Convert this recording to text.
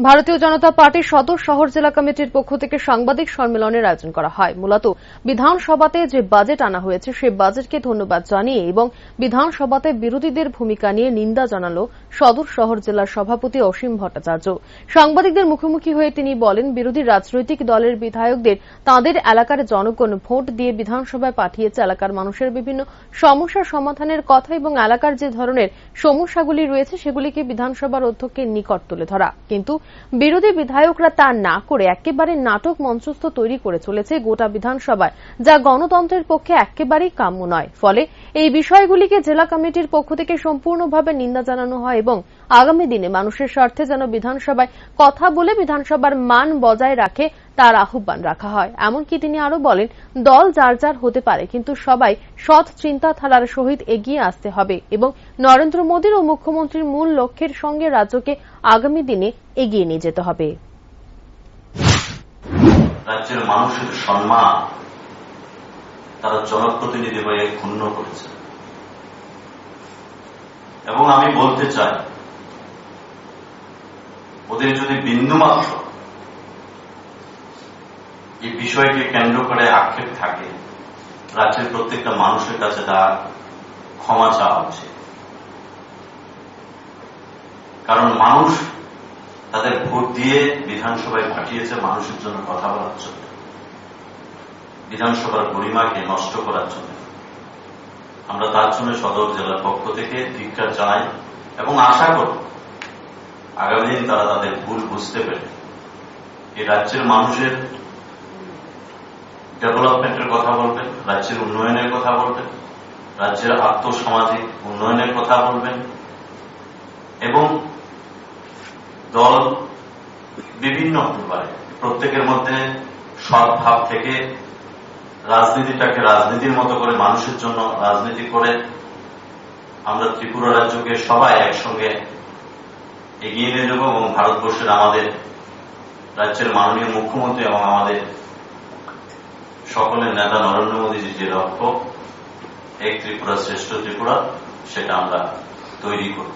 ভারতীয় জনতা পার্টির সদর শহর জেলা কমিটির পক্ষ থেকে সাংবাদিক সম্মেলনের আয়োজন করা হয়। মূলত বিধানসভাতে যে বাজেট আনা হয়েছে সেই বাজেটকে ধন্যবাদ জানিয়ে এবং বিধানসভাতে বিরোধীদের ভূমিকা নিয়ে নিন্দা জানালো সদর শহর জেলার সভাপতি অসীম ভট্টাচার্য। সাংবাদিকদের মুখোমুখি হয়ে তিনি বলেন, বিরোধী রাজনৈতিক দলের বিধায়কদের তাঁদের এলাকার জনগণ ভোট দিয়ে বিধানসভায় পাঠিয়েছে এলাকার মানুষের বিভিন্ন সমস্যার সমাধানের কথা এবং এলাকার যে ধরনের সমস্যাগুলি রয়েছে সেগুলিকে বিধানসভার অধ্যক্ষের নিকট তুলে ধরা। কিন্তু বিরোধী বিধায়করা তা না করে একেবারে নাটক মঞ্চস্থ তৈরি করে চলেছে গোটা বিধানসভায়, যা গণতন্ত্রের পক্ষে একেবারেই কাম্য নয়। ফলে এই বিষয়গুলিকে জেলা কমিটির পক্ষ থেকে সম্পূর্ণভাবে নিন্দা জানানো হয় এবং আগামী দিনে মানুষের স্বার্থে যেন বিধানসভায় কথা বলে বিধানসভার মান বজায় রাখে তার আহ্বান রাখা হয়। এমনকি তিনি আরো বলেন, দল যার যার হতে পারে, কিন্তু সবাই সৎ চিন্তাধারার সহিত এগিয়ে আসতে হবে এবং নরেন্দ্র মোদীর ও মুখ্যমন্ত্রীর মূল লক্ষ্যের সঙ্গে রাজ্যকে আগামী দিনে এগিয়ে নিয়ে যেতে হবে। রাজ্যের মানুষের সম্মান তারা জনপ্রতিনিধি হয়ে ক্ষুণ্ণ করেছে এবং আমি বলতে চাই, ওদের যদি বিন্দুমাত্র এই বিষয়কে কেন্দ্র করে আক্ষেপ থাকে, রাজ্যের প্রত্যেকটা মানুষের কাছে তার ক্ষমা চাওয়া উচিত। কারণ মানুষ তাদের ভোট দিয়ে বিধানসভায় পাঠিয়েছে মানুষের জন্য কথা বলার জন্য, বিধানসভার গরিমাকে নষ্ট করার জন্য। আমরা তার জন্য সদর জেলার পক্ষ থেকে ধিক্কার জানাই এবং আশা করব আগামী দিন তারা তাদের ভুল বুঝতে পেরে এই রাজ্যের মানুষের ডেভেলপমেন্টের কথা বলবেন, রাজ্যের উন্নয়নের কথা বলবেন, রাজ্যের আর্থসামাজিক উন্নয়নের কথা বলবেন এবং দল বিভিন্ন হতে পারে, প্রত্যেকের মধ্যে সৎ ভাব থেকে রাজনীতিটাকে রাজনীতির মতো করে মানুষের জন্য রাজনীতি করে আমরা ত্রিপুরা রাজ্যকে সবাই একসঙ্গে এগিয়ে নিয়ে যাব এবং ভারতবর্ষের আমাদের রাজ্যের মাননীয় মুখ্যমন্ত্রী এবং আমাদের সকলের নেতা নরেন্দ্র মোদীজির যে লক্ষ্য এক ত্রিপুরা শ্রেষ্ঠ ত্রিপুরা, সেটা আমরা তৈরি করব।